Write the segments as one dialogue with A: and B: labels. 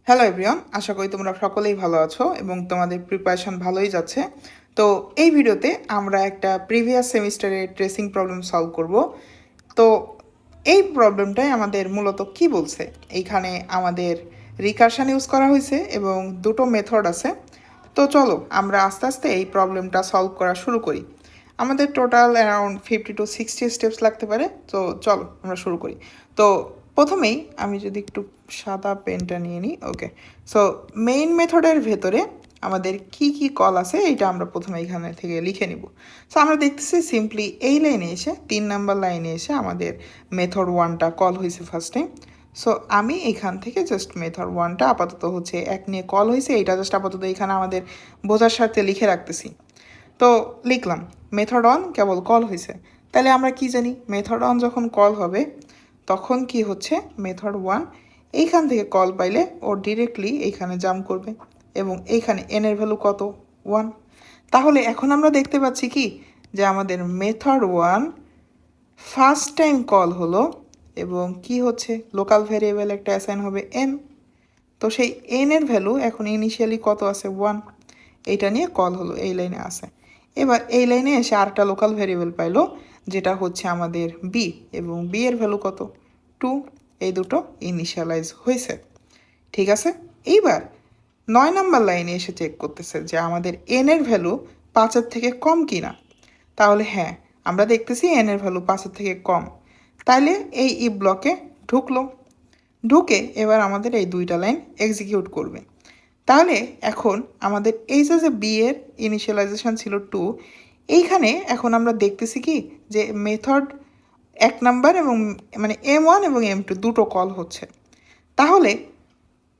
A: Hello everyone, আশা করি তোমরা সকলেই ভালো আছো এবং তোমাদের প্রিপারেশন ভালোই যাচ্ছে। তো এই ভিডিওতে আমরা একটা প্রিভিয়াস সেমিস্টারের ট্রেসিং প্রবলেম সলভ করব। তো এই প্রবলেমটাই আমাদের মূলত কি বলছে, এইখানে আমাদের রিকারশন ইউজ করা হয়েছে এবং দুটো মেথড আছে। তো চলো আমরা আস্তে আস্তে এই প্রবলেমটা সলভ করা শুরু করি। আমাদের টোটাল অ্যারাউন্ড 50 to 60 স্টেপস লাগতে পারে। তো চলো আমরা শুরু করি। তো প্রথমেই আমি যদি একটু সাদা পেনটা নিয়ে নিই। ওকে, সো মেইন মেথডের ভেতরে আমাদের কি কি কল আছে এইটা আমরা প্রথমে এখানে থেকে লিখে নিব। সো আমরা দেখতেছি সিম্পলি এই লাইনে এসে 3 নাম্বার লাইনে এসে আমাদের মেথড ওয়ানটা কল হয়েছে ফার্স্ট টাইম। সো আমি এখান থেকে জাস্ট মেথড ওয়ানটা আপাতত হচ্ছে এক নিয়ে কল হয়েছে, এইটা জাস্ট আপাতত এখানে আমাদের বোঝার স্বার্থে লিখে রাখতেছি। তো লিখলাম মেথড অন কেবল কল হয়েছে। তাহলে আমরা কি জানি মেথড অন যখন কল হবে তখন কি হচ্ছে, মেথড ওয়ান এইখান থেকে কল পাইলে ও ডিরেক্টলি এইখানে জাম্প করবে এবং এইখানে এন এর ভ্যালু কত, 1। তাহলে এখন আমরা দেখতে পাচ্ছি কি যে আমাদের method one first time call হলো এবং কি হচ্ছে লোকাল ভ্যারিয়েবল একটা অ্যাসাইন হবে এন। তো সেই এন এর ভ্যালু এখন ইনিশিয়ালি কত আছে, 1। এইটা নিয়ে কল হলো, এই লাইনে আছে। এবার এই লাইনে এসে আরেকটা লোকাল ভ্যারিয়েবল পাইলো যেটা হচ্ছে আমাদের বি, এবং বি এর ভ্যালু কত, 2। এই দুটো ইনিশিয়ালাইজ হয়েছে, ঠিক আছে। এইবার 9 নাম্বার লাইনে এসে চেক করতেছে যে আমাদের এন এর ভ্যালু 5-এর থেকে কম কিনা। তাহলে হ্যাঁ, আমরা দেখতেছি এন এর ভ্যালু 5-এর থেকে কম। তাইলে এই ই ব্লকে ঢুকলো, ঢুকে এবার আমাদের এই দুইটা লাইন এক্সিকিউট করবে। তাহলে এখন আমাদের এই যে বি এর ইনিশিয়ালাইজেশন ছিল 2, এইখানে এখন আমরা দেখতেছি কি যে মেথড 1 নাম্বার এবং মানে M1 এবং M2 দুটো কল হচ্ছে। তাহলে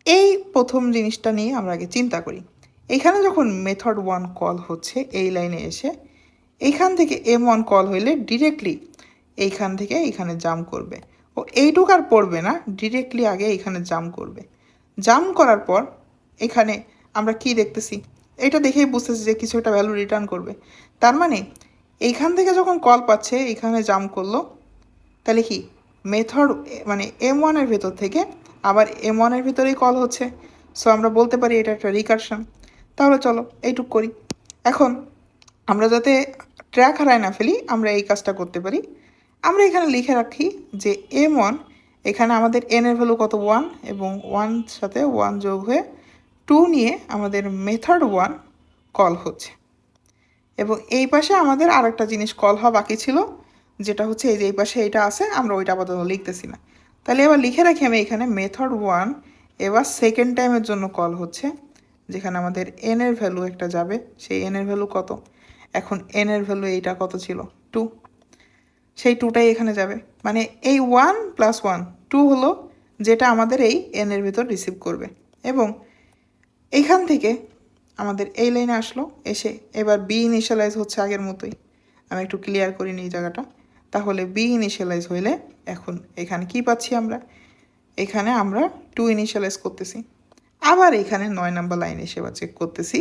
A: এই প্রথম জিনিসটা নিয়ে আমরা আগে চিন্তা করি। এইখানে যখন মেথড 1 কল হচ্ছে এই লাইনে এসে, এইখান থেকে M1 কল হইলে ডিরেক্টলি এইখান থেকে এইখানে জাম্প করবে। ও এইটুক আর পড়বে না, ডিরেক্টলি আগে এইখানে জাম্প করবে। জাম্প করার পর এখানে আমরা কি দেখতেছি, এটা দেখেই বুঝতেছি যে কিছু একটা ভ্যালু রিটার্ন করবে। তার মানে এইখান থেকে যখন কল পাচ্ছে এইখানে জাম্প করলো, তাহলে কি মেথড মানে M1-এর ভেতর থেকে আবার M1-এর ভিতরেই কল হচ্ছে। সো আমরা বলতে পারি এটা একটা রিকারশন। তাহলে চলো এইটুক করি। এখন আমরা যাতে ট্র্যাক হারায় না ফেলি আমরা এই কাজটা করতে পারি। আমরা এখানে লিখে রাখি যে M1 এখানে আমাদের n এর ভ্যালু কত, 1, এবং 1 সাথে 1 যোগ হয়ে 2 নিয়ে আমাদের মেথড 1 কল হচ্ছে। এবং এই পাশে আমাদের আরেকটা জিনিস কল হওয়া বাকি ছিল, যেটা হচ্ছে এই যে এই পাশে এইটা আছে, আমরা ওইটা আপাতত লিখতেছি না। তাহলে এবার লিখে রাখি আমি এখানে মেথড 1 এবার সেকেন্ড টাইমের জন্য কল হচ্ছে, যেখানে আমাদের n এর ভ্যালু একটা যাবে। সেই n এর ভ্যালু কত, এখন n এর ভ্যালু এইটা কত ছিল, 2। সেই 2টাই এখানে যাবে, মানে এই 1 + 1 2 হলো যেটা আমাদের এই n এর ভিতর রিসিভ করবে। এবং এইখান থেকে আমাদের এই লাইনে আসলো, এসে এবার বি ইনিশিয়ালাইজ হচ্ছে আগের মতোই। আমি একটু ক্লিয়ার করি নি এই জায়গাটা। তাহলে বি ইনিশিয়ালাইজ হইলে এখন এখানে কি পাচ্ছি আমরা, এখানে আমরা 2 ইনিশিয়ালাইজ করতেছি। আবার এখানে 9 নাম্বার লাইনে এসে এবার চেক করতেছি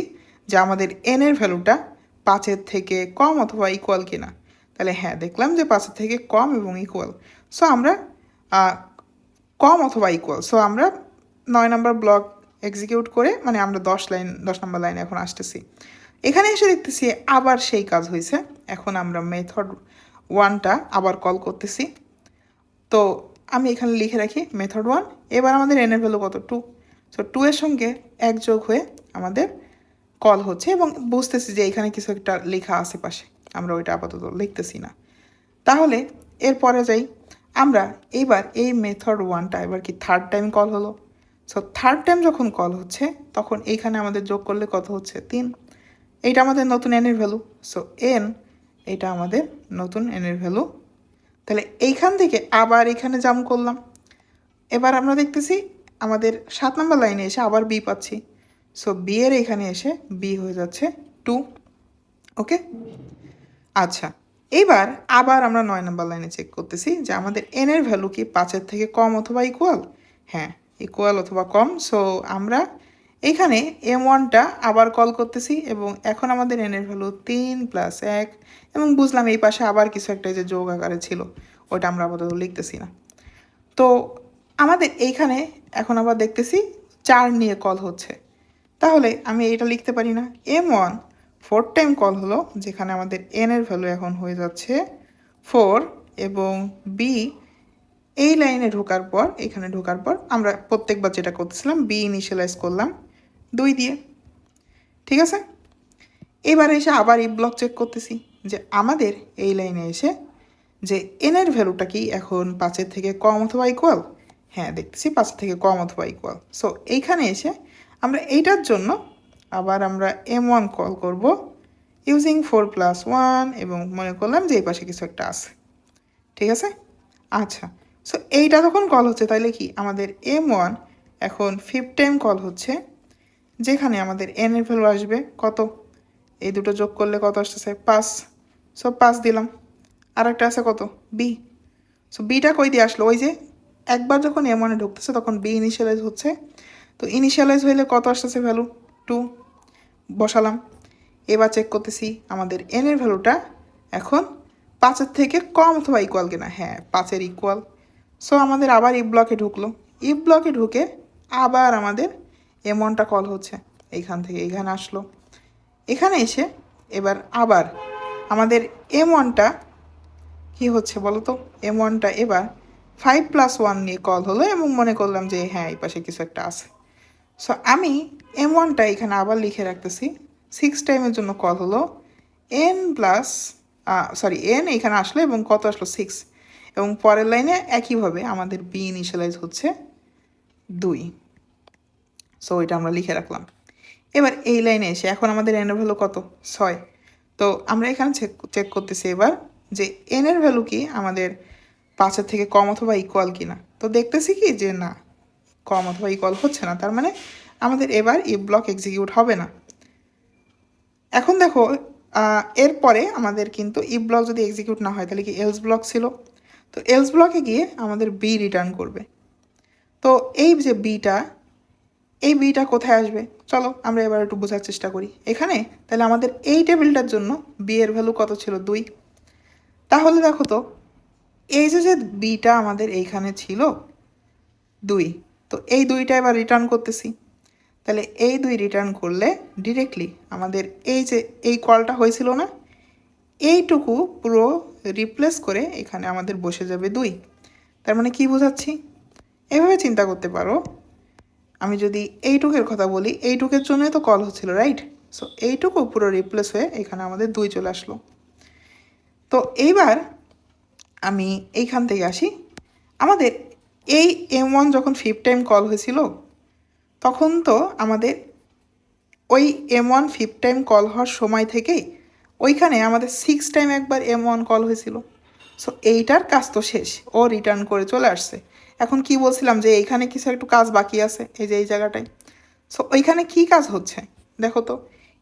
A: যে আমাদের n এর ভ্যালুটা 5-এর থেকে কম অথবা ইকুয়াল কিনা। তাহলে হ্যাঁ, দেখলাম যে 5-এর থেকে কম এবং ইকুয়াল। সো আমরা কম অথবা ইকুয়াল, সো আমরা 9 নাম্বার ব্লক এক্সিকিউট করে মানে আমরা 10 নাম্বার লাইনে এখন আসতেছি। এখানে এসে দেখতেছি আবার সেই কাজ হয়েছে। এখন আমরা মেথড 1টা আবার কল করতেছি। তো আমি এখানে লিখে রাখি মেথড 1, এবার আমাদের n এর ভ্যালু কত, 2। সো 2 এর সঙ্গে 1 যোগ হয়ে আমাদের কল হচ্ছে এবং বুঝতেছি যে এখানে কিছু একটা লেখা আশেপাশে, আমরা ওইটা আপাতত লিখতেছি না। তাহলে এরপরে যাই আমরা। এইবার এই মেথড 1টা এবার কি থার্ড টাইম কল হলো। সো থার্ড টাইম যখন কল হচ্ছে তখন এইখানে আমাদের যোগ করলে কত হচ্ছে, 3। এইটা আমাদের নতুন n এর ভ্যালু। সো n এটা আমাদের নতুন n এর ভ্যালু। তাহলে এইখান থেকে আবার এখানে জাম্প করলাম। এবার আমরা দেখতেছি আমাদের 7 নাম্বার লাইনে এসে আবার বি পাচ্ছি। সো বি এর এখানে এসে বি হয়ে যাচ্ছে 2। ওকে, আচ্ছা। এইবার আবার আমরা 9 নাম্বার লাইনে চেক করতেছি যে আমাদের n এর ভ্যালু কি 5-এর থেকে কম অথবা ইকুয়াল। হ্যাঁ, ইকুয়াল অথবা কম। সো আমরা এইখানে M1টা আবার কল করতেছি এবং এখন আমাদের n এর ভ্যালু 3 + 1, এবং বুঝলাম এই পাশে আবার কিছু একটা যে যোগ আকারে ছিল ওইটা আমরা আপাতত লিখতেছি না। তো আমাদের এইখানে এখন আবার দেখতেছি 4 নিয়ে কল হচ্ছে, তাহলে আমি এটা লিখতে পারি না? M1 4 টাইম কল হলো, যেখানে আমাদের n এর ভ্যালু এখন হয়ে যাচ্ছে 4, এবং b এই লাইনে ঢোকার পর, এখানে ঢোকার পর আমরা প্রত্যেকবার যেটা করতেছিলাম b ইনিশিয়ালাইজ করলাম 2 দিয়ে। ঠিক আছে, এবারে এসে আবার এই ব্লক চেক করতেছি যে আমাদের এই লাইনে এসে যে n এর ভ্যালুটা কি এখন 5-এর থেকে কম অথবা ইকুয়াল। হ্যাঁ, দেখতেছি 5 থেকে কম অথবা ইকুয়াল। সো এইখানে এসে আমরা এইটার জন্য আবার আমরা M1 কল করব ইউজিং 4+1, এবং মনে করলাম যে এই পাশে কিছু একটা আছে। ঠিক আছে, আচ্ছা। সো এইটা যখন কল হচ্ছে, তাহলে কি আমাদের M1 এখন 5 টাইম কল হচ্ছে, যেখানে আমাদের n এর ভ্যালু আসবে কত? এই দুটো যোগ করলে কত আসতেছে? 5। সো 5 দিলাম। আর একটা আছে কত? b। সো বিটা কই দিয়ে আসলো? ওই যে একবার যখন M1 এ ঢুকতেছে তখন b ইনিশিয়ালাইজ হচ্ছে, তো ইনিশিয়ালাইজ হইলে কত আসতেছে ভ্যালু? 2 বসালাম। এবার চেক করতেছি আমাদের n এর ভ্যালুটা এখন 5-এর থেকে কম অথবা ইকুয়াল কিনা। হ্যাঁ, 5-এর ইকুয়াল। সো আমাদের আবার ইফ ব্লকে ঢুকলো। ইফ ব্লকে ঢুকে আবার আমাদের M1টা কল হচ্ছে, এইখান থেকে এইখানে আসলো। এখানে এসে এবার আবার আমাদের M1টা কি হচ্ছে বলো তো? M1টা এবার 5+1 নিয়ে কল হলো, এবং মনে করলাম যে হ্যাঁ, এই পাশে কিছু একটা আছে। সো আমি M1টা এখানে আবার লিখে রাখতেছি। 6 টাইমের জন্য কল হলো n এখানে আসলো, এবং কত আসলো? 6। এবং পরের লাইনে একইভাবে আমাদের b ইনিশিয়ালাইজ হচ্ছে 2। সো এটা আমরা লিখে রাখলাম। এবার এই লাইনে এসে এখন আমাদের n এর ভ্যালু কত? 6। তো আমরা এখানে চেক করতেছি এবার যে n এর ভ্যালু কি আমাদের 5-এর থেকে কম অথবা ইকুয়াল কিনা। তো দেখতেছি কি যে না, কম অথবা ইকুয়াল হচ্ছে না, তার মানে আমাদের এবার ইফ ব্লক এক্সিকিউট হবে না। এখন দেখো, এরপরে আমাদের কিন্তু ইফ ব্লক যদি এক্সিকিউট না হয় তাহলে কি এলস ব্লক ছিল, তো এলস ব্লকে গিয়ে আমাদের বি রিটার্ন করবে। তো এই যে বিটা, এই বিটা কোথায় আসবে? চলো আমরা এবার একটু বোঝার চেষ্টা করি। এখানে তাহলে আমাদের এই টেবিলটার জন্য বি এর ভ্যালু কত ছিল? 2। তাহলে দেখো তো, এই যে বিটা আমাদের এইখানে ছিল 2, তো এই 2টা এবার রিটার্ন করতেছি। তাহলে এই 2 রিটার্ন করলে ডিরেক্টলি আমাদের এই যে এই কলটা হয়েছিল না, এইটুকু পুরো রিপ্লেস করে এখানে আমাদের বসে যাবে 2। তার মানে কি বোঝাচ্ছি? এভাবে চিন্তা করতে পারো, আমি যদি এইটুকের কথা বলি, এইটুকের জন্যই তো কল হচ্ছিল, রাইট? সো এইটুকু পুরো রিপ্লেস হয়ে এখানে আমাদের 2 চলে আসলো। তো এইবার আমি এইখান থেকে আসি, আমাদের এই M1 যখন 5 টাইম কল হয়েছিল, তখন তো আমাদের ওই M1 5 টাইম কল হওয়ার সময় থেকেই ওইখানে আমাদের 6 টাইম একবার M1 কল হয়েছিল। সো এইটার কাজ তো শেষ, ও রিটার্ন করে চলে আসছে। এখন কি বলছিলাম যে এইখানে কিছু একটু কাজ বাকি আছে, এই যে এই জায়গাটায়। সো ওইখানে কি কাজ হচ্ছে দেখো তো,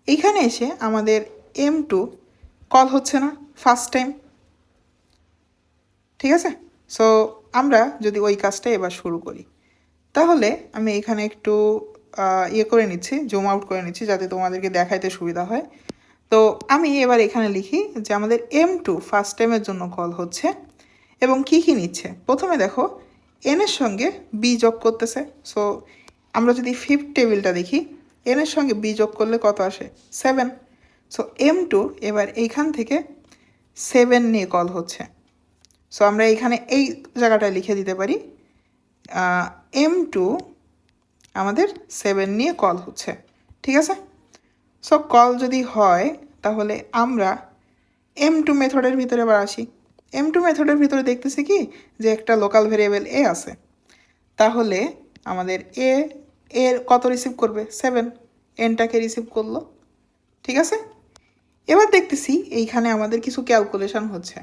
A: এইখানে এসে আমাদের M2 কল হচ্ছে না ফার্স্ট টাইম। ঠিক আছে, সো আমরা যদি ওই কাজটা এবার শুরু করি, তাহলে আমি এখানে একটু ইয়ে করে নিচ্ছি, জুম আউট করে নিচ্ছি যাতে তোমাদেরকে দেখাইতে সুবিধা হয়। তো আমি এবার এখানে লিখি যে আমাদের M2 ফার্স্ট টাইমের জন্য কল হচ্ছে, এবং কি কি নিচ্ছে। প্রথমে দেখো, n এর সঙ্গে b যোগ করতেছে। সো আমরা যদি 5 টেবিলটা দেখি, n এর সঙ্গে b যোগ করলে কত আসে? 7। সো M2 এবার এইখান থেকে 7 নিয়ে কল হচ্ছে। সো আমরা এইখানে এই জায়গাটায় লিখে দিতে পারি M2 আমাদের 7 নিয়ে কল হচ্ছে। ঠিক আছে, সো কল যদি হয় তাহলে আমরা M2 মেথডের ভিতরে আবার আসি। M2 মেথডের ভিতরে দেখতেছি কি যে একটা লোকাল ভেরিয়েবল a আছে, তাহলে আমাদের এর কত রিসিভ করবে? 7, nটাকে রিসিভ করলো। ঠিক আছে, এবার দেখতেছি এইখানে আমাদের কিছু ক্যালকুলেশন হচ্ছে।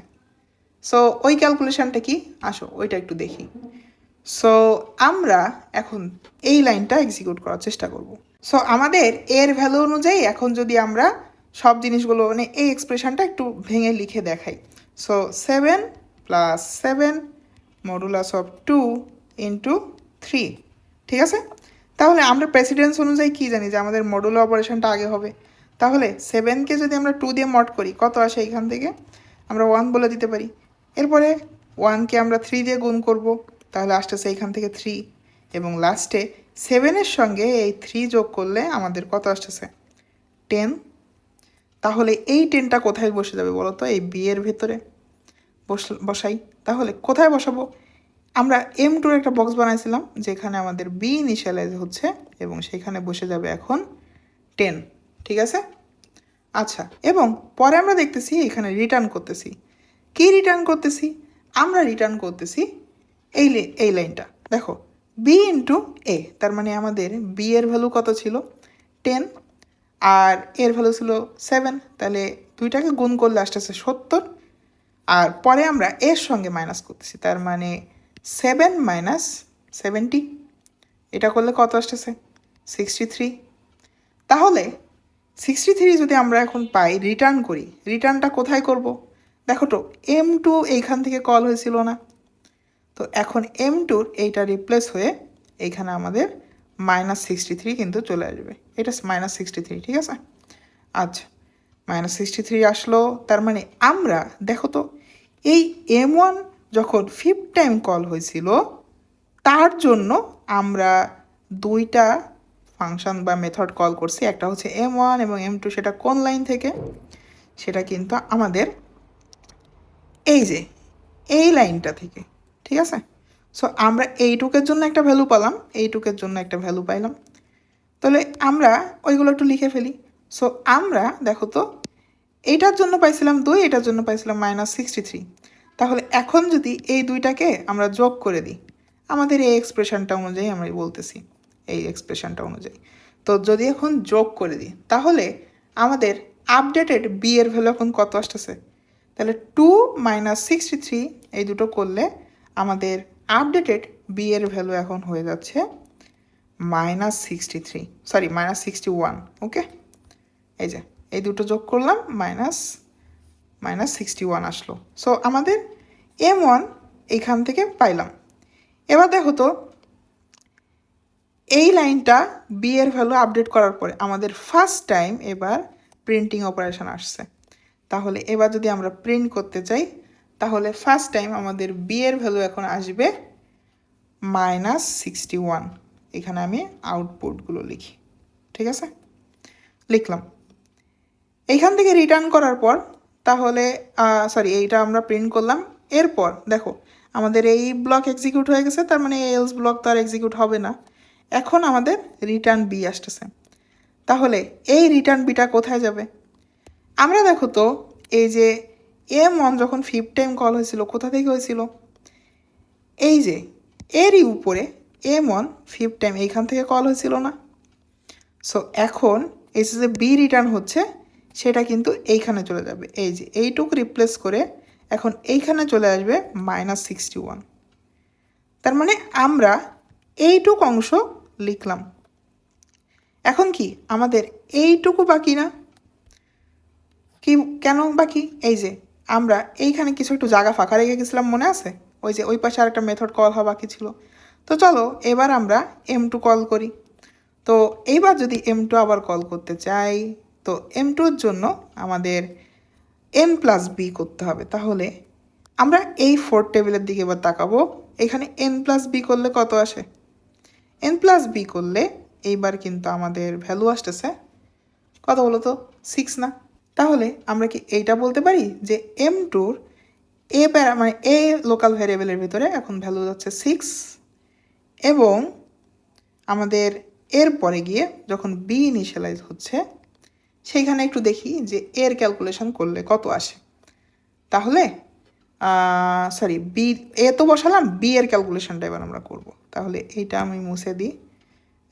A: সো ওই ক্যালকুলেশনটা কি, আসো ওইটা একটু দেখি। সো আমরা এখন এই লাইনটা এক্সিকিউট করার চেষ্টা করব। সো আমাদের এর ভ্যালু অনুযায়ী এখন যদি আমরা সব জিনিসগুলো মানে এই এক্সপ্রেশনটা একটু ভেঙে লিখে দেখাই। So 7 + 7 modulus of 2 × 3। ঠিক আছে, তাহলে আমরা প্রেসিডেন্স অনুযায়ী কি জানি যে আমাদের মডুলো অপারেশনটা আগে হবে। তাহলে 7কে যদি আমরা 2 দিয়ে মড করি, কত আসে এইখান থেকে? আমরা 1 বলে দিতে পারি। এরপরে 1কে আমরা 3 দিয়ে গুণ করব, তাহলে আসতেছে এইখান থেকে 3, এবং লাস্টে 7-এর সঙ্গে এই 3 যোগ করলে আমাদের কত আসতেছে 10। তাহলে এই 10টা কোথায় বসে যাবে বলো তো? এই বি এর ভেতরে বসাই। তাহলে কোথায় বসাবো? আমরা M2 একটা বক্স বানাইছিলাম যেখানে আমাদের বি ইনিশিয়ালাইজ হচ্ছে এবং সেখানে বসে যাবে এখন 10। ঠিক আছে? আচ্ছা, এবং পরে আমরা দেখতেছি এখানে রিটার্ন করতেছি। কি রিটার্ন করতেছি? আমরা রিটার্ন করতেছি এই লাইনটা দেখো, বি ইন্টু এ। তার মানে আমাদের বি এর ভ্যালু কত ছিল 10 আর এর ভ্যালু ছিল 7। তাহলে দুইটাকে গুণ করলে আসতেছে 70 আর পরে আমরা এর সঙ্গে মাইনাস করতেছি। তার মানে 7 মাইনাস 70, এটা করলে কত আসতেছে 63। তাহলে 63 যদি আমরা এখন পাই, রিটার্ন করি, রিটার্নটা কোথায় করব? দেখো তো M2 এইখান থেকে কল হয়েছিল না? তো এখন M2 এইটা রিপ্লেস হয়ে এইখানে আমাদের -63 কিন্তু চলে আসবে। এটা -63, ঠিক আছে? আচ্ছা, -63 আসলো। তার মানে আমরা দেখো তো এই M1 যখন 5th টাইম কল হয়েছিল তার জন্য আমরা দুইটা ফাংশন বা মেথড কল করছি। একটা হচ্ছে M1 এবং M2, সেটা কোন লাইন থেকে? সেটা কিন্তু আমাদের এই যে এই লাইনটা থেকে, ঠিক আছে? সো আমরা এইটুকের জন্য একটা ভ্যালু পেলাম, এইটুকের জন্য একটা ভ্যালু পাইলাম। তাহলে আমরা ওইগুলো একটু লিখে ফেলি। সো আমরা দেখো তো এইটার জন্য পাইছিলাম 2, এটার জন্য পাইছিলাম -63। তাহলে এখন যদি এই দুইটাকে আমরা যোগ করে দিই, আমাদের এই এক্সপ্রেশনটা অনুযায়ী আমরা বলতেছি, এই এক্সপ্রেশনটা অনুযায়ী তো যদি এখন যোগ করে দিই তাহলে আমাদের আপডেটেড বি এর ভ্যালু এখন কত আসতেছে? তাহলে 2 - 63 এই দুটো করলে আমাদের আপডেটেড বি এর ভ্যালু এখন হয়ে যাচ্ছে -63, সরি -61। ওকে, এই যে এই দুটো যোগ করলাম -61 আসলো। সো আমাদের M1 এইখান থেকে পাইলাম। এবার দেখো তো এই লাইনটা বি এর ভ্যালু আপডেট করার পরে আমাদের ফার্স্ট টাইম এবার প্রিন্টিং অপারেশন আসছে। তাহলে এবার যদি আমরা প্রিন্ট করতে চাই তাহলে ফার্স্ট টাইম আমাদের বি এর ভ্যালু এখন আসবে -61। এখানে আমি আউটপুটগুলো লিখি, ঠিক আছে? লিখলাম। এইখান থেকে রিটার্ন করার পর তাহলে সরি এইটা আমরা প্রিন্ট করলাম। এরপর দেখো আমাদের এই ব্লক এক্সিকিউট হয়ে গেছে, তার মানে এলস ব্লক তো আর এক্সিকিউট হবে না। এখন আমাদের রিটার্ন বি আসতেছে। তাহলে এই রিটার্ন বিটা কোথায় যাবে? আমরা দেখো তো এই যে M1 যখন 5th টাইম কল হয়েছিল কোথা থেকে হয়েছিল? এই যে এরই উপরে M1 5th টাইম এইখান থেকে কল হয়েছিল না? সো এখন এই যে বি রিটার্ন হচ্ছে সেটা কিন্তু এইখানে চলে যাবে। এই যে এইটুকু রিপ্লেস করে এখন এইখানে চলে আসবে -61। তার মানে আমরা এইটুকু অংশ লিখলাম। এখন কি আমাদের এইটুকু বাকি না? কি কেন বাকি? এই যে আমরা এইখানে কিছু একটু জায়গা ফাঁকা রেখে গেছিলাম, মনে আছে? ওই যে ওই পাশে আরেকটা মেথড কল হওয়া বাকি ছিল। তো চলো এবার আমরা M2 কল করি। তো এইবার যদি M2 আবার কল করতে চাই তো M2 এর জন্য আমাদের n+b করতে হবে। তাহলে আমরা এই 4 টেবিলের দিকে এবার তাকাবো। এখানে n+b করলে কত আসে? n+b করলে এইবার কিন্তু আমাদের ভ্যালু আসতেছে কত বলো তো? 6 না? তাহলে আমরা কি এইটা বলতে পারি যে M2-র মানে এ লোকাল ভ্যারিয়েবলের ভিতরে এখন ভ্যালু যাচ্ছে 6 এবং আমাদের এরপরে গিয়ে যখন বি ইনিশিয়ালাইজ হচ্ছে সেইখানে একটু দেখি যে এর ক্যালকুলেশন করলে কত আসে। তাহলে সরি বি এ তো বসালাম, বি এর ক্যালকুলেশনটা এবার আমরা করব। তাহলে এইটা আমি মুছে দিই,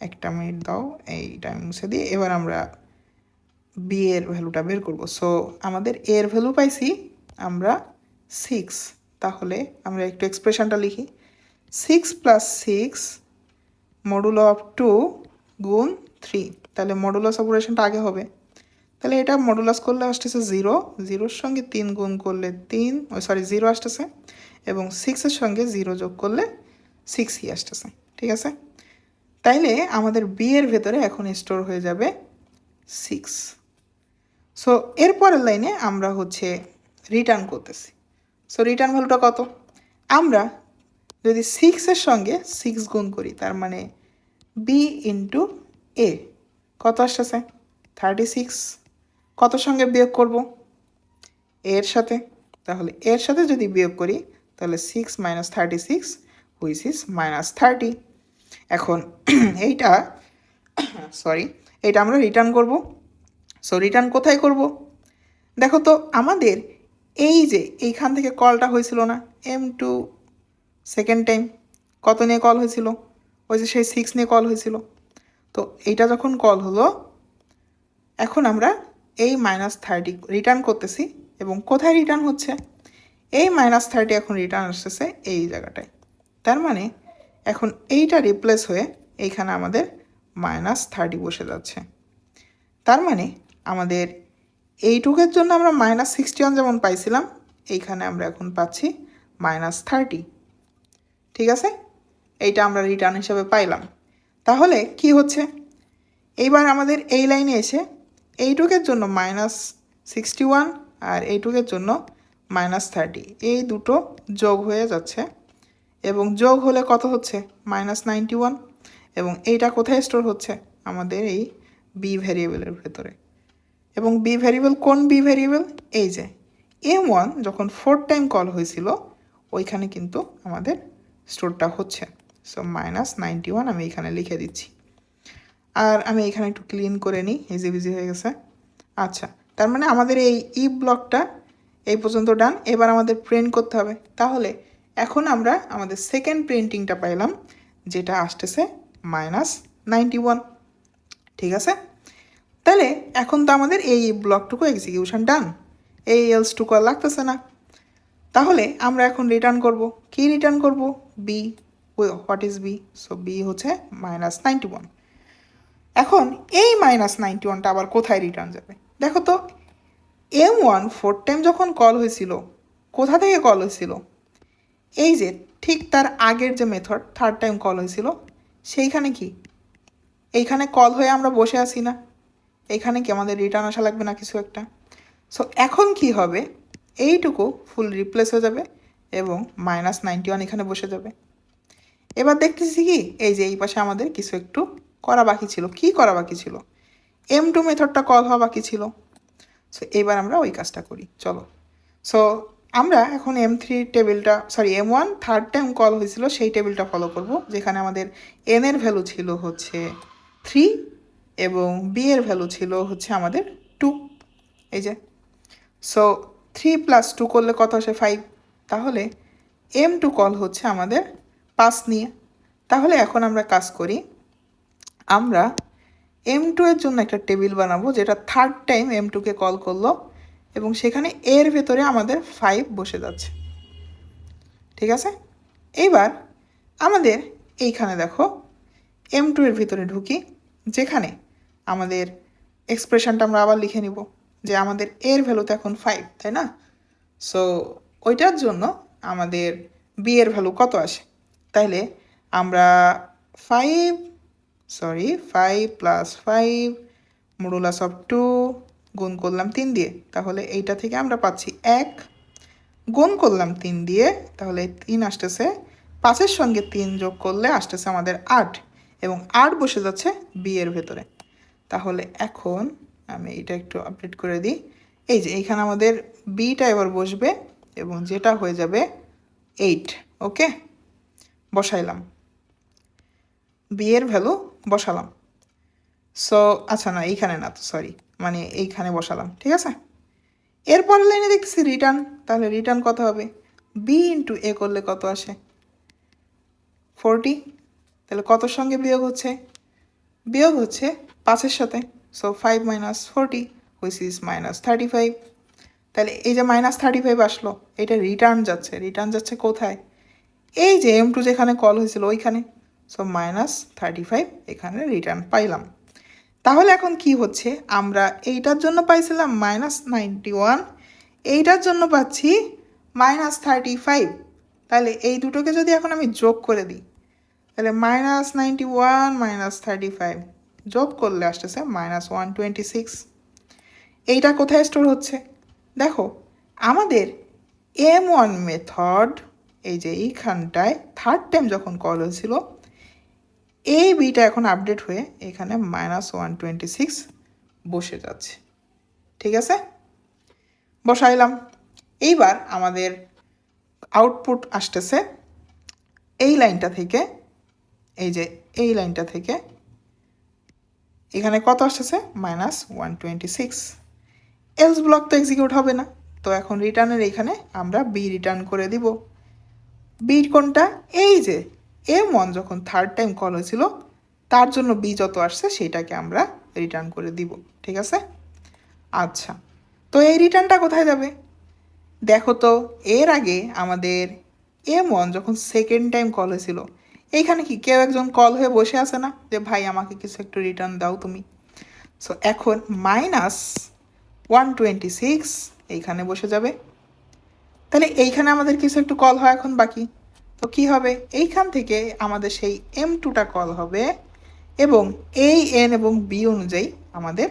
A: একটা মিনিট দাও, এইটা আমি মুছে দিই। এবার আমরা বি এর ভ্যালুটা বের করব। সো আমাদের এর ভ্যালু পাইছি আমরা 6। তাহলে আমরা একটু এক্সপ্রেশনটা লিখি, 6 + 6 মডুলো অফ 2 গুণ 3। তাহলে মডুলাস অপারেশনটা আগে হবে। তাহলে এটা মডুলাস করলে আসতেছে 0, 0-এর সঙ্গে 3 গুণ করলে 3, সরি 0 আসতেছে, এবং 6-এর সঙ্গে 0 যোগ করলে 6ই আসতেছে, ঠিক আছে? তাইলে আমাদের বি এর ভেতরে এখন স্টোর হয়ে যাবে 6। সো এরপরের লাইনে আমরা হচ্ছে রিটার্ন করতেছি। সো রিটার্ন ভ্যালুটা কত? আমরা যদি 6-এর সঙ্গে 6 গুণ করি তার মানে বি ইন্টু এ কত আসতেছে 36, কত সঙ্গে বিয়োগ করব এর সাথে, তাহলে এর সাথে যদি বিয়োগ করি তাহলে 6 মাইনাস 36 হুইচ ইজ -30। এখন এইটা এইটা আমরা রিটার্ন করব। সো রিটার্ন কোথায় করব দেখো তো, আমাদের এই যে এইখান থেকে কলটা হয়েছিল না M2 সেকেন্ড টাইম, কত নিয়ে কল হয়েছিল, ওই যে সেই 6 নিয়ে কল হয়েছিল। তো এইটা যখন কল হলো, এখন আমরা এই -30 রিটার্ন করতেছি এবং কোথায় রিটার্ন হচ্ছে, এই -30 এখন রিটার্ন আসতেছে এই জায়গাটায়। তার মানে এখন এইটা রিপ্লেস হয়ে এইখানে আমাদের -30 বসে যাচ্ছে। তার মানে আমাদের এইটুকের জন্য আমরা -61 যেমন পাইছিলাম, এইখানে আমরা এখন পাচ্ছি -30। ঠিক আছে, এইটা আমরা রিটার্ন হিসাবে পাইলাম। তাহলে কি হচ্ছে, এইবার আমাদের এই লাইনে এসে এইটুকের জন্য -61 আর এইটুকের জন্য -30, এই দুটো যোগ হয়ে যাচ্ছে এবং যোগ হলে কত হচ্ছে -91, এবং এইটা কোথায় স্টোর হচ্ছে আমাদের এই বি ভ্যারিয়েবলের ভেতরে। এবং বি ভ্যারিয়েবল কোন বি ভ্যারিয়েবল, এই যে M1 যখন 4 টাইম কল হয়েছিল ওইখানে কিন্তু আমাদের স্টোরটা হচ্ছে। সো -91 আমি এখানে লিখে দিচ্ছি, আর আমি এখানে একটু ক্লিন করে নিই, ইজি বিজি হয়ে গেছে। আচ্ছা, তার মানে আমাদের এই ইফ ব্লকটা এই পর্যন্ত ডান। এবার আমাদের প্রিন্ট করতে হবে। তাহলে এখন আমরা আমাদের সেকেন্ড প্রিন্টিংটা পাইলাম, যেটা আসতেছে -91। ঠিক আছে, তাহলে এখন তো আমাদের এই ব্লকটুকু এক্সিকিউশন ডান, এই এলসটুকু আর লাগতেছে না। তাহলে আমরা এখন রিটার্ন করব, কি রিটার্ন করব, B. What is B, so B হচ্ছে -91। এখন এই -91টা আবার কোথায় রিটার্ন যাবে দেখো তো, M1 4 টাইম যখন কল হয়েছিল কোথা থেকে কল হয়েছিল, এই যে ঠিক তার আগের যে মেথড 3rd টাইম কল হয়েছিল সেইখানে কি এইখানে কল হয়ে আমরা বসে আছি না, এইখানে কি আমাদের রিটার্ন আসা লাগবে না কিছু একটা। সো এখন কি হবে, এইটুকু ফুল রিপ্লেস হয়ে যাবে এবং -91 এখানে বসে যাবে। এবার দেখতেছি কি, এই যে এই পাশে আমাদের কিছু একটু করা বাকি ছিল। কি করা বাকি ছিল, M2 মেথডটা কল হওয়া বাকি ছিল। সো এবার আমরা ওই কাজটা করি, চলো। সো আমরা এখন M3 টেবিলটা, M1 3rd টাইম কল হয়েছিল সেই টেবিলটা ফলো করব, যেখানে আমাদের n এর ভ্যালু ছিল হচ্ছে 3 এবং b এর ভ্যালু ছিল হচ্ছে আমাদের 2। এই যে সো 3 + 2 করলে কত আসে 5, তাহলে M2 কল হচ্ছে আমাদের 5 নিয়ে। তাহলে এখন আমরা কাজ করি, আমরা M2 এর জন্য একটা টেবিল বানাবো যেটা 3rd টাইম M2কে কল করলো এবং সেখানে এর ভেতরে আমাদের 5 বসে যাচ্ছে। ঠিক আছে, এইবার আমাদের এইখানে দেখো M2 এর ভিতরে ঢুকি, যেখানে আমাদের এক্সপ্রেশনটা আমরা আবার লিখে নিব যে আমাদের এর ভ্যালু তো এখন 5, তাই না। সো ওইটার জন্য আমাদের বি এর ভ্যালু কত আসে, তাইলে আমরা 5 + 5 মডুলাস অফ 2 গুণ করলাম 3 দিয়ে, তাহলে এইটা থেকে আমরা পাচ্ছি 1, গুণ করলাম 3 দিয়ে, তাহলে 3 আসতেছে, 5-এর সঙ্গে 3 যোগ করলে আসতেছে আমাদের 8, এবং 8 বসে যাচ্ছে বি এর ভেতরে। তাহলে এখন আমি এটা একটু আপডেট করে দিই, এই যে এইখানে আমাদের বিটা এবার বসবে এবং যেটা হয়ে যাবে 8। ওকে, বসাইলাম, বি এর ভ্যালু বসালাম। সো আচ্ছা না, এইখানে না তো, মানে এইখানে বসালাম। ঠিক আছে, এরপরের লাইনে দেখতেছি রিটার্ন, তাহলে রিটার্ন কত হবে, বি ইন্টু এ করলে কত আসে 40, তাহলে কতর সঙ্গে বিয়োগ হচ্ছে, বিয়োগ হচ্ছে 5-এর সাথে। So 5 - 40 which is -35। তাহলে এই যে -35 আসলো, এটা রিটার্ন যাচ্ছে, রিটার্ন যাচ্ছে কোথায়, এই যে M2 যেখানে কল হয়েছিল ওইখানে। সো -35 এখানে রিটার্ন পাইলাম। তাহলে এখন কি হচ্ছে, আমরা এইটার জন্য পাইছিলাম -91, এইটার জন্য পাচ্ছি -35। তাহলে এই দুটোকে যদি এখন আমি যোগ করে দিই, তাহলে -91 - 35 যোগ করলে আসতেছে -126। এইটা কোথায় স্টোর হচ্ছে দেখো, আমাদের M1 মেথড এই যে এইখানটায় 3rd টাইম যখন কল হয়েছিল এই বিটা এখন আপডেট হয়ে এখানে -126 বসে যাচ্ছে। ঠিক আছে, বসাইলাম। এইবার আমাদের আউটপুট আসতেছে এই লাইনটা থেকে, এই যে এই লাইনটা থেকে এখানে কত আসতেছে -126। এলস ব্লক তো এক্সিকিউট হবে না, তো এখন রিটার্নের এখানে আমরা বি রিটার্ন করে দিব। বি কোনটা? এই যে M1 যখন থার্ড টাইম কল হয়েছিল তার জন্য বি যত আসছে সেটাকে আমরা রিটার্ন করে দিব। ঠিক আছে, আচ্ছা, তো এই রিটার্নটা কোথায় যাবে? দেখো তো, এর আগে আমাদের M1 যখন সেকেন্ড টাইম কল হয়েছিল এইখানে কি কেউ একজন কল হয়ে বসে আছে না যে ভাই আমাকে কিছু একটু রিটার্ন দাও তুমি? সো এখন -126 এইখানে বসে যাবে। তাহলে এইখানে আমাদের কিছু একটু কল হয় এখন বাকি, তো কি হবে? এইখান থেকে আমাদের সেই M2টা কল হবে এবং এই এন এবং বি অনুযায়ী আমাদের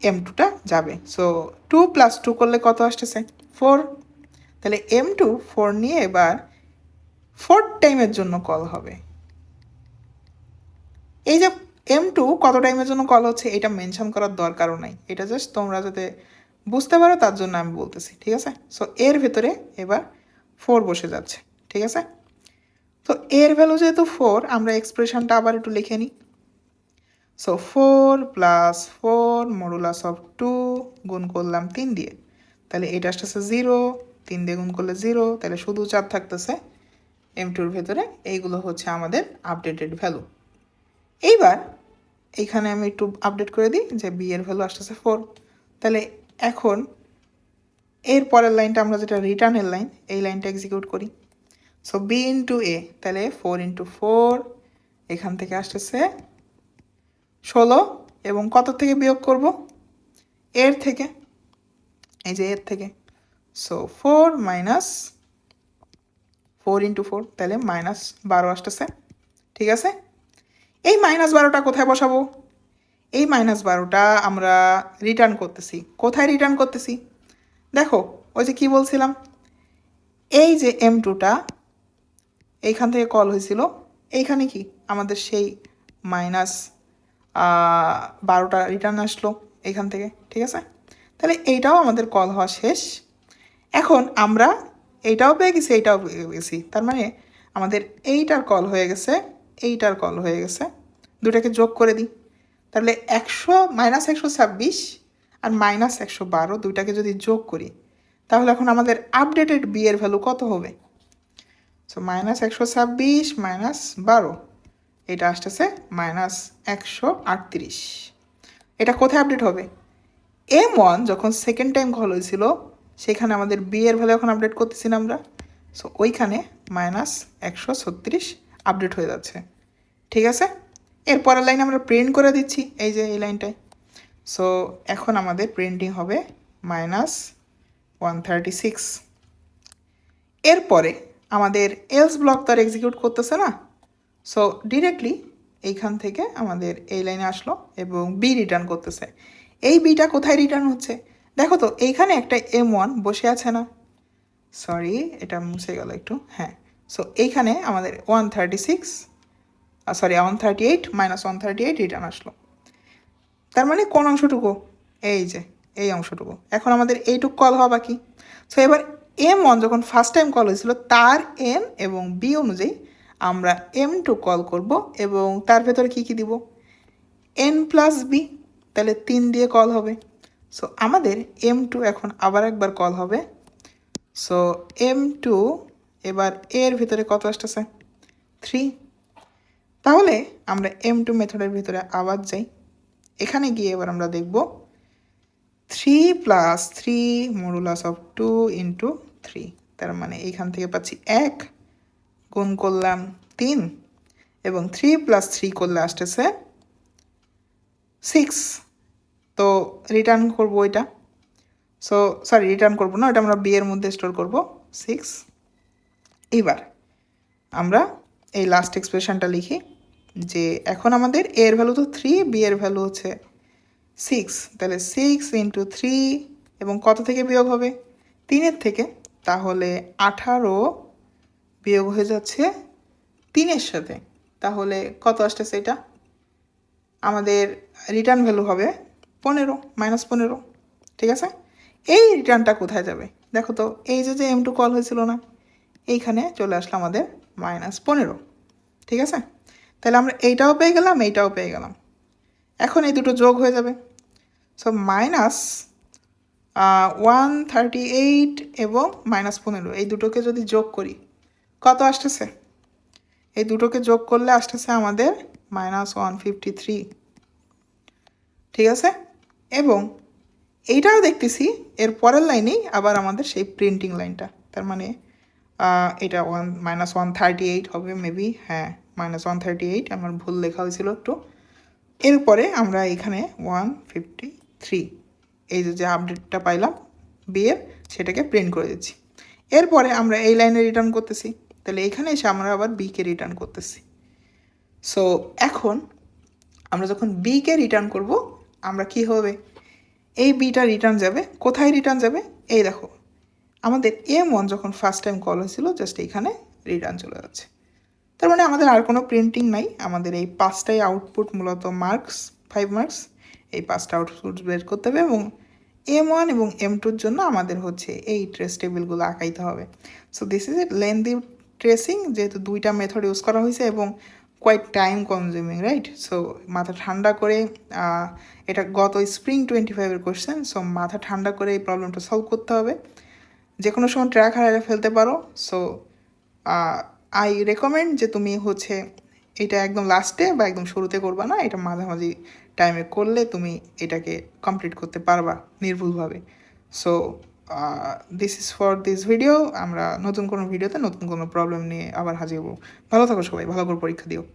A: M2টা যাবে। সো 2 + 2 করলে কত আসতেছে? 4। তাহলে M2 4 নিয়ে এবার 4th টাইমের জন্য কল হবে। এই যে M2 কত টাইমের জন্য কল হচ্ছে এটা মেনশন করার দরকারও নাই, এটা জাস্ট তোমরা যাতে বুঝতে পারো তার জন্য আমি বলতেছি। ঠিক আছে, সো এর ভেতরে এবার 4 বসে যাচ্ছে। ঠিক আছে, তো এর ভ্যালু যেহেতু 4, আমরা এক্সপ্রেশনটা আবার একটু লিখে নিই। সো 4 + 4 মডুলাস অফ 2 গুণ করলাম 3 দিয়ে, তাহলে এটা আসতেছে 0, 3 দিয়ে গুণ করলে 0, তাহলে শুধু 4 থাকতেছে M2-র ভেতরে। এইগুলো হচ্ছে আমাদের আপডেটেড ভ্যালু। এইবার এইখানে আমি একটু আপডেট করে দিই যে বি এর ভ্যালু আসতেছে 4। তাহলে এখন এর পরের লাইনটা আমরা যেটা রিটার্নের লাইন, এই লাইনটা এক্সিকিউট করি। সো বি ইন্টু এ, তাহলে 4 × 4 এখান থেকে আসতেছে 16 এবং কত থেকে বিয়োগ করব? এর থেকে, এই যে এর থেকে। সো 4 - 4 × 4, তাহলে -12 আসতেছে। ঠিক আছে, এই -12টা কোথায় বসাবো? এই -12টা আমরা রিটার্ন করতেছি। কোথায় রিটার্ন করতেছি? দেখো, ওই যে কি বলছিলাম, এই যে M2টা এইখান থেকে কল হয়েছিল, এইখানে কি আমাদের সেই -12টা রিটার্ন আসলো এইখান থেকে। ঠিক আছে, তাহলে এইটাও আমাদের কল হওয়া শেষ। এখন আমরা এইটাও পেয়ে গেছি, এইটাও পেয়ে গেছি, তার মানে আমাদের এইটার কল হয়ে গেছে, এইটার কল হয়ে গেছে। দুটাকে যোগ করে দিই, তাহলে -126 আর -112 দুইটাকে যদি যোগ করি তাহলে এখন আমাদের আপডেটেড বি এর ভ্যালু কত হবে? সো -126 - 12, এটা আসতেছে -138। এটা কোথায় আপডেট হবে? M1 যখন সেকেন্ড টাইম কল হয়েছিল সেখানে আমাদের বি এর ভ্যালু এখন আপডেট করতেছি না আমরা, সো ওইখানে -136 আপডেট হয়ে যাচ্ছে। ঠিক আছে, এর পরের লাইন আমরা প্রিন্ট করে দিচ্ছি, এই যে এই লাইনটায়। সো এখন আমাদের প্রিন্টিং হবে -136। এরপরে আমাদের এলস ব্লক তো আর এক্সিকিউট করতেছে না, সো ডিরেক্টলি এইখান থেকে আমাদের এই লাইনে আসলো এবং বি রিটার্ন করতেছে। এই বিটা কোথায় রিটার্ন হচ্ছে? দেখো তো, এইখানে একটা M1 বসে আছে না? সরি, এটা মুছে গেল একটু। হ্যাঁ, সো এইখানে আমাদের 138 -138 রিটার্ন আসলো। তার মানে কোন অংশটুকু? এই যে এই অংশটুকু। এখন আমাদের এইটুকু কল হওয়া বাকি। সো এবার M1 যখন ফার্স্ট টাইম কল হয়েছিল তার এন এবং বি অনুযায়ী আমরা M2 কল করব এবং তার ভেতরে কী কী দিব? n + b, তাহলে 3 দিয়ে কল হবে। সো আমাদের M2 এখন আবার একবার কল হবে। সো M2 এবার এর ভিতরে কত আসতেছে? 3। তাহলে আমরা M2 মেথডের ভিতরে আবার যাই। এখানে গিয়ে এবার আমরা দেখব 3 + 3 মডুলাস অফ 2 × 3, তার মানে এইখান থেকে পাচ্ছি 1, গুণ করলাম 3 এবং 3 + 3 করলে আসতেছে 6। তো রিটার্ন করব এটা, সো সরি রিটার্ন করব না, ওটা আমরা বি এর মধ্যে স্টোর করব 6। এবার আমরা এই লাস্ট এক্সপ্রেশনটা লিখি যে এখন আমাদের এ এর ভ্যালু তো 3, বি এর ভ্যালু হচ্ছে 6, তাহলে 6 × 3 এবং কত থেকে বিয়োগ হবে? 3-এর থেকে, তাহলে 18 বিয়োগ হয়ে যাচ্ছে 3-এর সাথে। তাহলে কত আসতেছে এটা? আমাদের রিটার্ন ভ্যালু হবে 15, -15, ঠিক আছে? এই রিটার্নটা কোথায় যাবে দেখো তো, এই যে M2 কল হয়েছিল না, এইখানে চলে আসলো আমাদের -15, ঠিক আছে? তাহলে আমরা এইটাও পেয়ে গেলাম, এইটাও পেয়ে গেলাম। এখন এই দুটো যোগ হয়ে যাবে। সো -138 এবং -15 এই দুটোকে যদি যোগ করি কত আসতেছে? এই দুটোকে যোগ করলে আসতেছে আমাদের -153, ঠিক আছে? এবং এইটাও দেখতেছি এর পরের লাইনেই আবার আমাদের সেই প্রিন্টিং লাইনটা, তার মানে এটা -138 হবে মেবি, হ্যাঁ -138, আমার ভুল লেখা হয়েছিল একটু। এরপরে আমরা এখানে 153 এই যে আপডেটটা পাইলাম বিয়ের, সেটাকে প্রিন্ট করে দিচ্ছি। এরপরে আমরা এই লাইনে রিটার্ন করতেছি, তাহলে এখানে এসে আমরা আবার বিকে রিটার্ন করতেছি। সো এখন আমরা যখন বিকে রিটার্ন করব, আমরা কি হবে, এই বিটা রিটার্ন যাবে কোথায়? রিটার্ন যাবে এই দেখো, আমাদের M1 যখন ফার্স্ট টাইম কল হয়েছিল জাস্ট এইখানে রিটার্ন চলে যাচ্ছে। তার মানে আমাদের আর কোনো প্রিন্টিং নাই, আমাদের এই 5টাই আউটপুট মূলত মার্কস, 5 মার্কস, এই 5টা আউটপুট বের করতে হবে এবং M1 এবং M2-র জন্য আমাদের হচ্ছে এই ট্রেস টেবিলগুলো আঁকাইতে হবে। So this is a lengthy tracing, যেহেতু দুইটা মেথড ইউজ করা হয়েছে এবং quite time consuming, right? So মাথা ঠান্ডা করে, এটা গত স্প্রিং 25-এর কোয়েশ্চেন, সো মাথা ঠান্ডা করে এই প্রবলেমটা সলভ করতে হবে। যে কোনো সময় ট্র্যাক হারিয়ে ফেলতে পারো। সো আই রেকমেন্ড যে তুমি হচ্ছে এটা একদম লাস্টে বা একদম শুরুতে করবা না, এটা মাঝামাঝি টাইমে করলে তুমি এটাকে কমপ্লিট করতে পারবা নির্ভুলভাবে। So this is for this video. আমরা নতুন কোনো ভিডিওতে নতুন কোনো প্রবলেম নিয়ে আবার হাজির হবো। ভালো থাকো সবাই, ভালো করে পরীক্ষা দিও।